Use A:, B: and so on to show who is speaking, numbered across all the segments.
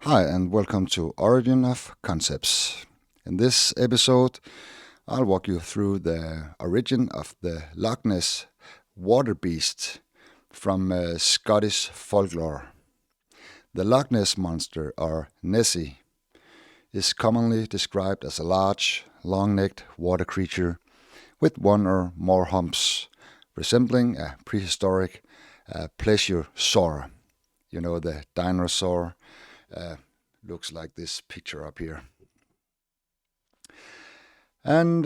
A: Hi, and welcome to Origin of Concepts. In this episode, I'll walk you through the origin of the Loch Ness water beast from Scottish folklore. The Loch Ness Monster, or Nessie, is commonly described as a large, long-necked water creature with one or more humps, resembling a prehistoric plesiosaur. You know, the dinosaur looks like this picture up here. And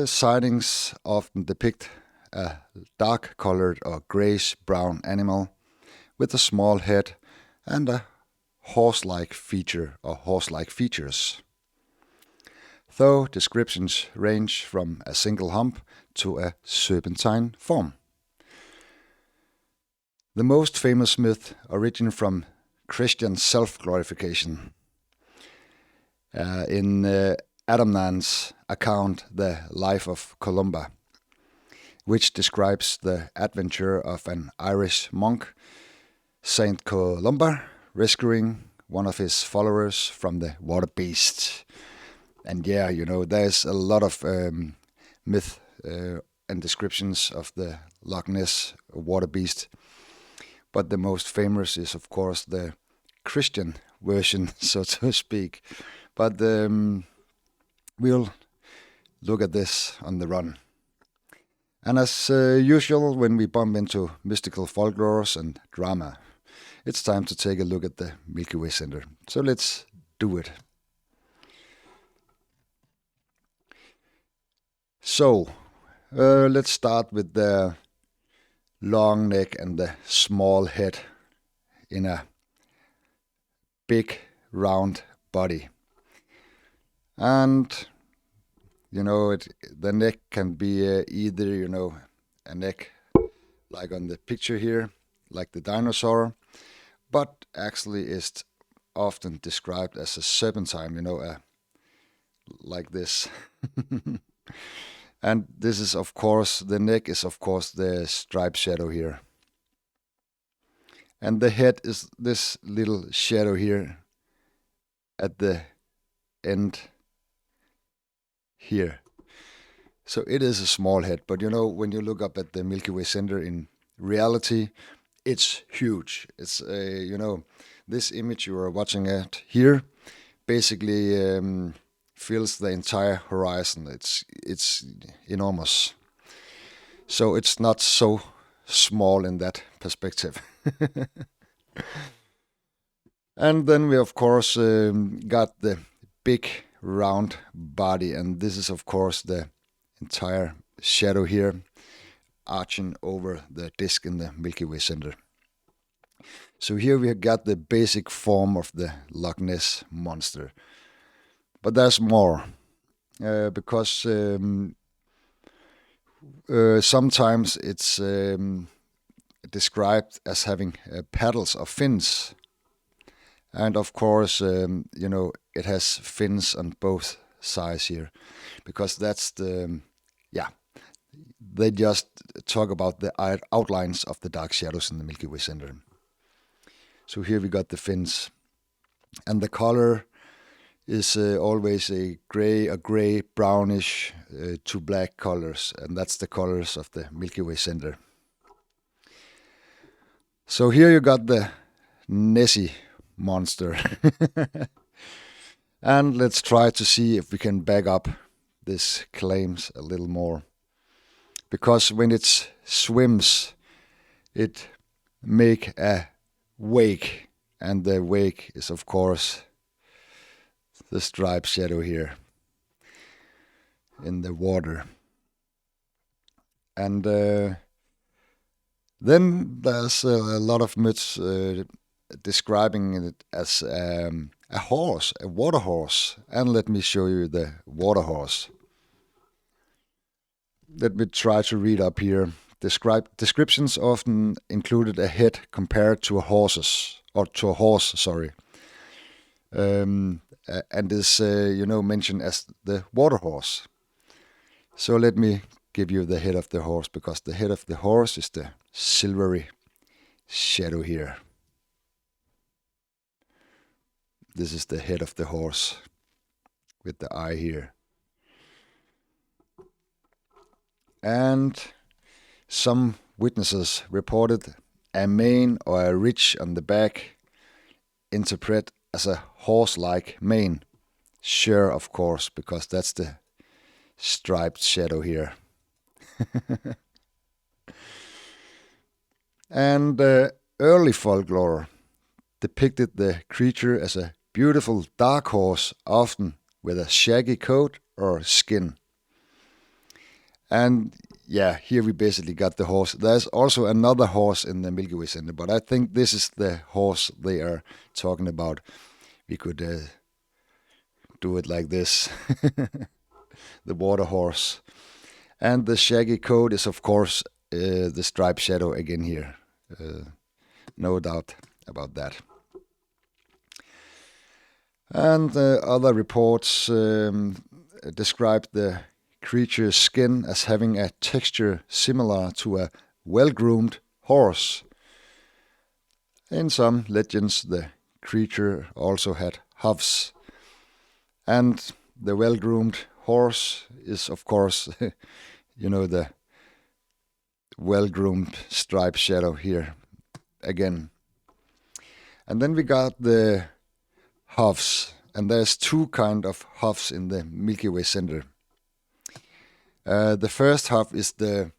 A: sightings often depict a dark-colored or grayish-brown animal with a small head and a horse-like feature or horse-like features. Though descriptions range from a single hump to a serpentine form. The most famous myth originates from Christian self-glorification. In Adamnan's account, The Life of Columba, which describes the adventure of an Irish monk, Saint Columba, rescuing one of his followers from the water beast. And yeah, you know, there's a lot of myth and descriptions of the Loch Ness water beast. But the most famous is, of course, the Christian version, so to speak. But we'll look at this on the run. And as usual, when we bump into mystical folklores and drama, it's time to take a look at the Milky Way Center. So let's do it. So, let's start with the long neck and the small head in a big round body. And you know, the neck can be either, you know, a neck like on the picture here, like the dinosaur, but actually is often described as a serpentine, you know, like this. And this is, of course, the neck is, of course, the striped shadow here. And the head is this little shadow here at the end here. So it is a small head, but you know, when you look up at the Milky Way Center in reality, it's huge. It's, you know, this image you are watching at here basically fills the entire horizon. It's enormous. So it's not so small in that perspective. And then we, of course, got the big round body, and this is, of course, the entire shadow here arching over the disk in the Milky Way Center. So here we have got the basic form of the Loch Ness Monster. But there's more, because sometimes it's described as having paddles or fins. And of course, you know, it has fins on both sides here, because that's the, they just talk about the outlines of the dark shadows in the Milky Way Center. So here we got the fins. And the color is always a gray, brownish to black colors. And that's the colors of the Milky Way Center. So here you got the Nessie monster. And let's try to see if we can back up these claims a little more. Because when it swims, it make a wake, and the wake is, of course, the striped shadow here in the water. And then there's a lot of myths describing it as a horse, a water horse. And let me show you the water horse. Let me try to read up here. Descriptions often included a head compared to a horse, sorry. And is, you know, mentioned as the water horse. So let me give you the head of the horse, because the head of the horse is the silvery shadow here. This is the head of the horse with the eye here. And some witnesses reported a mane or a ridge on the back, interpret as a horse-like mane. Sure, of course, because that's the striped shadow here. And early folklore depicted the creature as a beautiful dark horse, often with a shaggy coat or skin. And yeah, here we basically got the horse. There's also another horse in the Milky Way Center, but I think this is the horse they are talking about. We could do it like this. The water horse. And the shaggy coat is, of course, the striped shadow again here. No doubt about that. And other reports describe the creature's skin as having a texture similar to a well-groomed horse. In some legends, the creature also had hooves. And the well-groomed horse is, of course, the well-groomed striped shadow here again. And then we got the hooves, and there's two kind of hooves in the Milky Way Center. The first hoof is the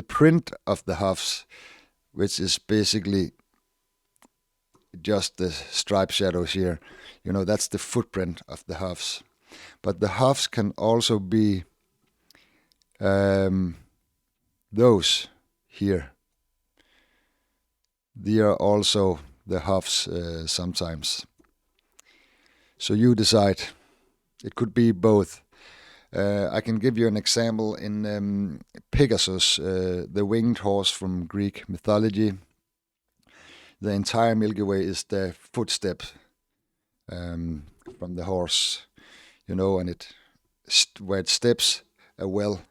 A: print of the hooves, which is basically just the striped shadows here. That's the footprint of the hooves. But the hooves can also be those here. They are also the hooves sometimes. So you decide. It could be both. I can give you an example in Pegasus, the winged horse from Greek mythology. The entire Milky Way is the footstep from the horse, and where it steps, a well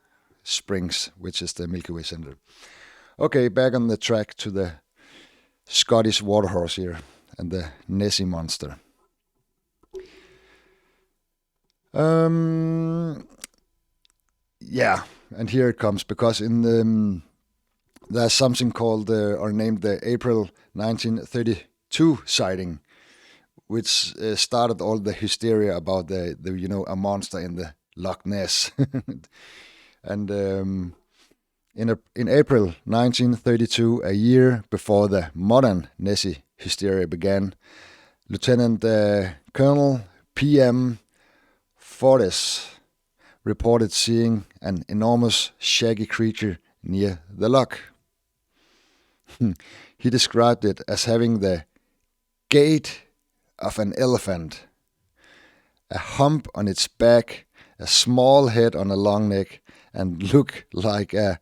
A: springs, which is the Milky Way Center. Okay, back on the track to the Scottish water horse here and the Ness Monster. Yeah, and here it comes, because in there's something called or named the April 1932 sighting, which started all the hysteria about the a monster in the Loch Ness. And in April 1932, a year before the modern Nessie hysteria began, Lieutenant Colonel P.M. Fordes reported seeing an enormous shaggy creature near the loch. He described it as having the gait of an elephant, a hump on its back, a small head on a long neck, and look like a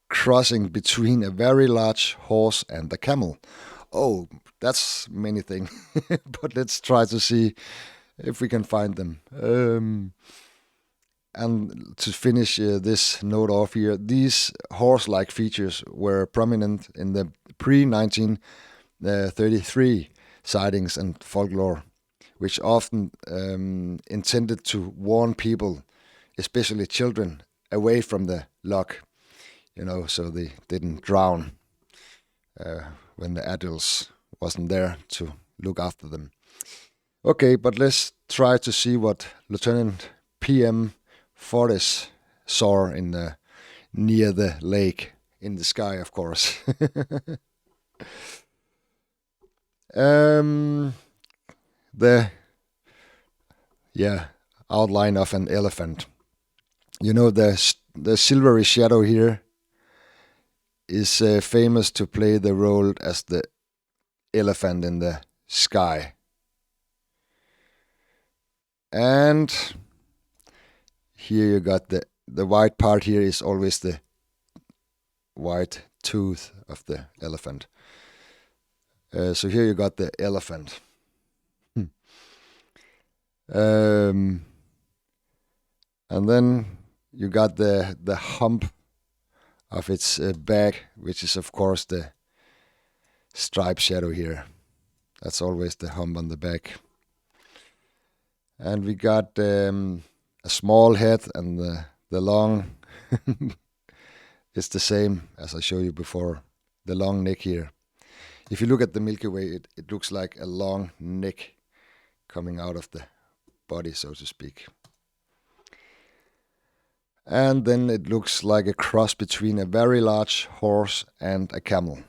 A: crossing between a very large horse and a camel. Oh, that's many things, but let's try to see if we can find them. And to finish this note off here, these horse-like features were prominent in the pre-1933 sightings and folklore, which often intended to warn people, especially children, away from the loch, so they didn't drown when the adults wasn't there to look after them. Okay, but let's try to see what Lieutenant P.M. Fordes saw near the lake, in the sky, of course. The outline of an elephant. The silvery shadow here is famous to play the role as the elephant in the sky. And here you got the white part here is always the white tooth of the elephant. So here you got the elephant. And then you got the hump of its back, which is of course the striped shadow here. That's always the hump on the back. And we got a small head, and the long is the same as I showed you before. The long neck here. If you look at the Milky Way, it looks like a long neck coming out of the body, so to speak. And then it looks like a cross between a very large horse and a camel.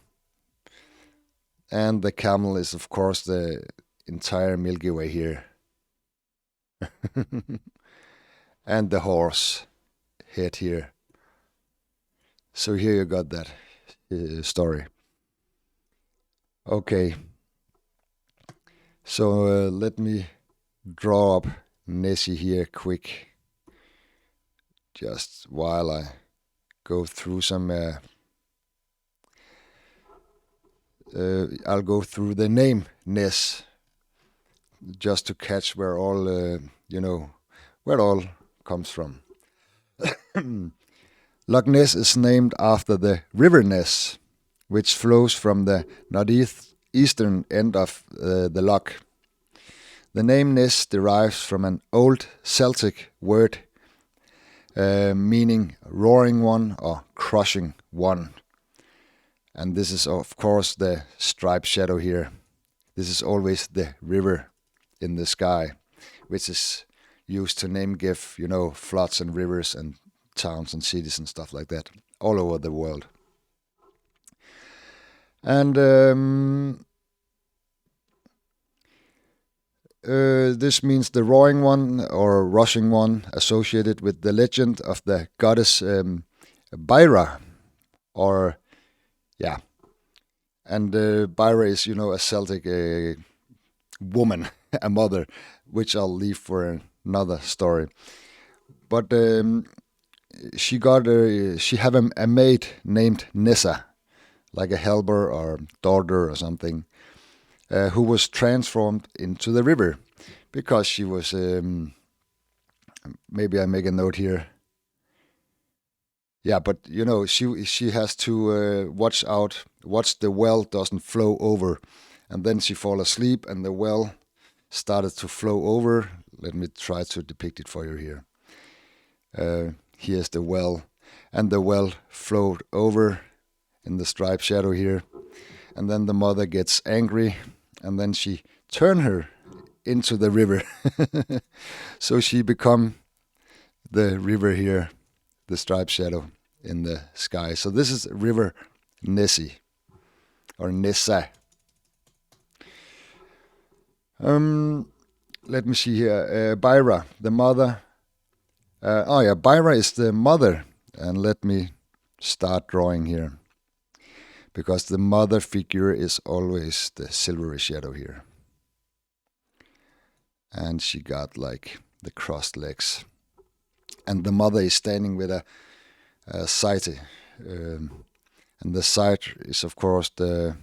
A: And the camel is, of course, the entire Milky Way here. And the horse head here. So here you got that story. Okay. So let me draw up Nessie here quick. Just while I go through some... I'll go through the name Ness, just to catch where all, where it all comes from. Loch Ness is named after the River Ness, which flows from the northeastern end of the loch. The name Ness derives from an old Celtic word meaning roaring one or crushing one. And this is, of course, the striped shadow here. This is always the river in the sky, which is used to name give, floods and rivers and towns and cities and stuff like that all over the world. And this means the roaring one or rushing one, associated with the legend of the goddess Byra, or and Byra is, a Celtic woman, a mother, which I'll leave for another story. But she have a maid named Nessa, like a helper or daughter or something, who was transformed into the river because she was. Maybe I make a note here. Yeah, but she has to watch the well doesn't flow over, and then she fall asleep, and the well started to flow over. Let me try to depict it for you here. Here's the well, and the well flowed over in the striped shadow here, and then the mother gets angry, and then she turn her into the river, so she become the river here. The striped shadow in the sky. So this is River Nessie, or Nessa. Let me see here. Byra, the mother. Byra is the mother. And let me start drawing here, because the mother figure is always the silvery shadow here. And she got like the crossed legs. And the mother is standing with a scythe, and the scythe is, of course, the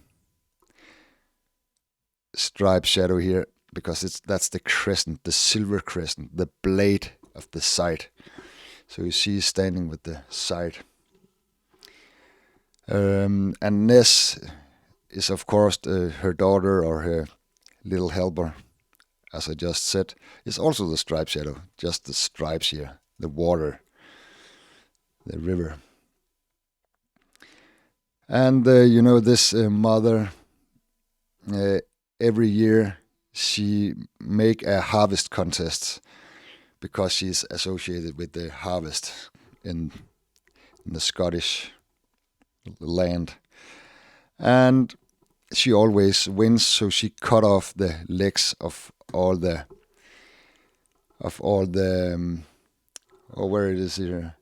A: striped shadow here, because that's the crescent, the silver crescent, the blade of the scythe. So you see standing with the scythe. And Ness is, of course, her daughter or her little helper, as I just said, is also the striped shadow, just the stripes here. The water, the river. And, this mother, every year she make a harvest contest, because she's associated with the harvest in the Scottish land. And she always wins, so she cut off the legs of all the where it is here.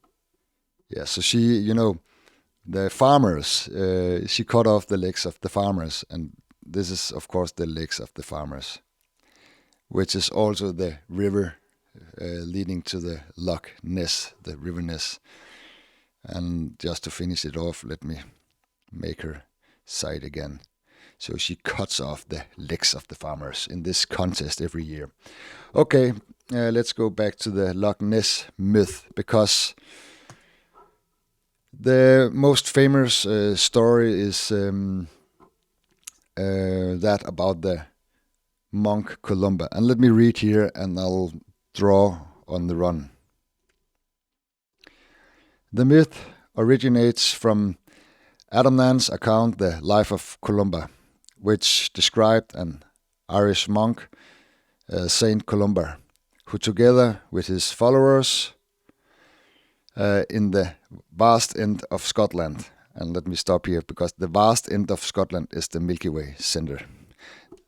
A: Yeah, so she, the farmers, she cut off the legs of the farmers, and this is, of course, the legs of the farmers, which is also the river leading to the Loch Ness, the River Ness. And just to finish it off, let me make her side again. So she cuts off the legs of the farmers in this contest every year. Okay, let's go back to the Loch Ness myth, because the most famous story is that about the monk Columba. And let me read here and I'll draw on the run. The myth originates from Adamnan's account, The Life of Columba, which described an Irish monk, Saint Columba, who together with his followers in the vast end of Scotland, and let me stop here because the vast end of Scotland is the Milky Way center,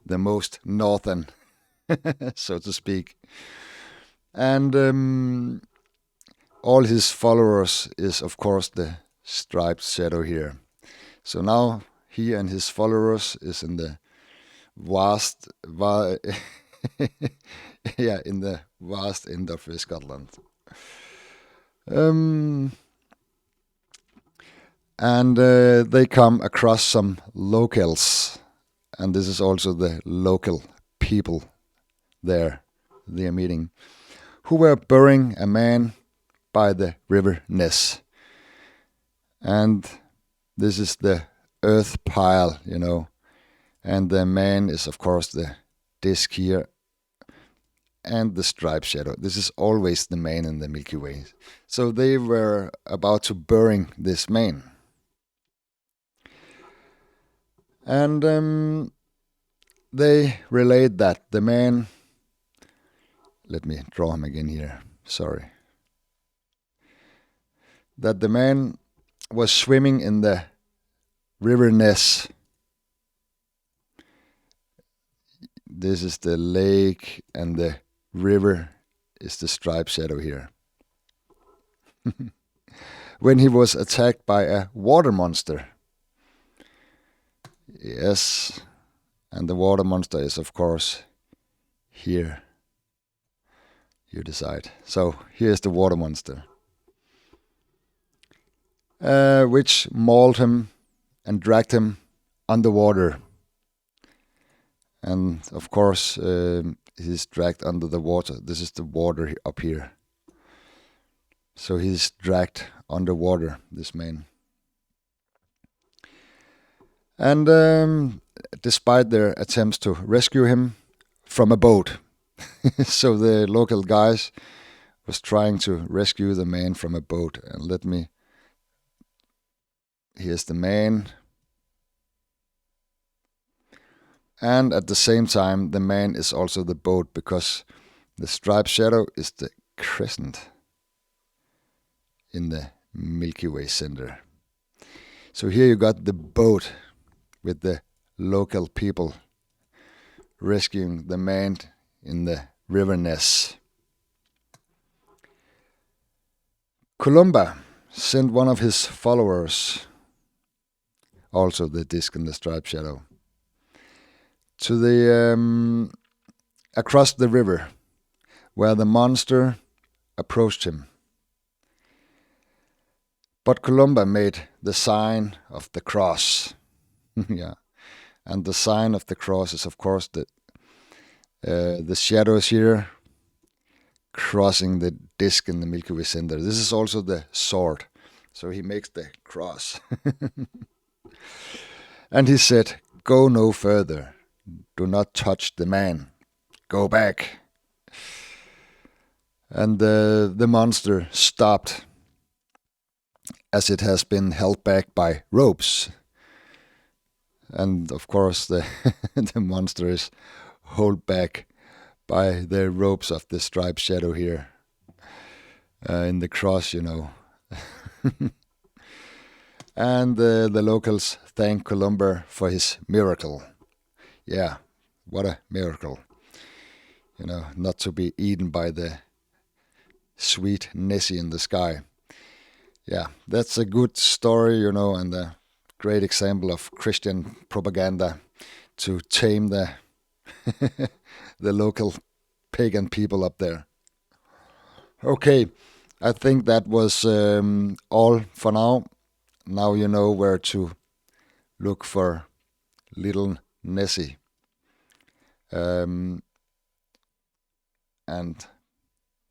A: the most northern, so to speak. And all his followers is, of course, the striped shadow here. So now he and his followers is in the in the vast end of Scotland. And they come across some locals, and this is also the local people there they are meeting, who were burying a man by the river Ness. And this is the earth pile, and the man is, of course, the disc here, and the striped shadow. This is always the man in the Milky Way. So they were about to bury this man. And they relate that the man, let me draw him again here, sorry, that the man was swimming in the river Ness. This is the lake, and the river is the striped shadow here. When he was attacked by a water monster. Yes, and the water monster is, of course, here. You decide. So here's the water monster, which mauled him and dragged him underwater. And of course, he's dragged under the water. This is the water up here. So he's dragged underwater, this man. And despite their attempts to rescue him from a boat, so the local guys was trying to rescue the man from a boat. And here's the man. And at the same time, the man is also the boat, because the striped shadow is the crescent in the Milky Way center. So here you got the boat with the local people rescuing the man in the river Ness. Columba sent one of his followers, also the disc in the striped shadow, to the across the river, where the monster approached him. But Columba made the sign of the cross. Yeah, and the sign of the cross is, of course, the shadows here crossing the disc in the Milky Way center. This is also the sword. So he makes the cross. And he said, "Go no further. Do not touch the man. Go back." And the monster stopped, as it has been held back by ropes. And of course, the monster is held back by the ropes of the striped shadow here in the cross, And the locals thank Columba for his miracle. Yeah, what a miracle. Not to be eaten by the sweet Nessie in the sky. Yeah, that's a good story, and a great example of Christian propaganda to tame the the local pagan people up there. Okay, I think that was all for now. Now you know where to look for little Nessie. And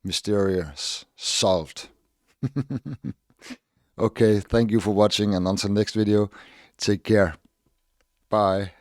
A: mysterious solved. Okay, thank you for watching, and until next video, take care. Bye.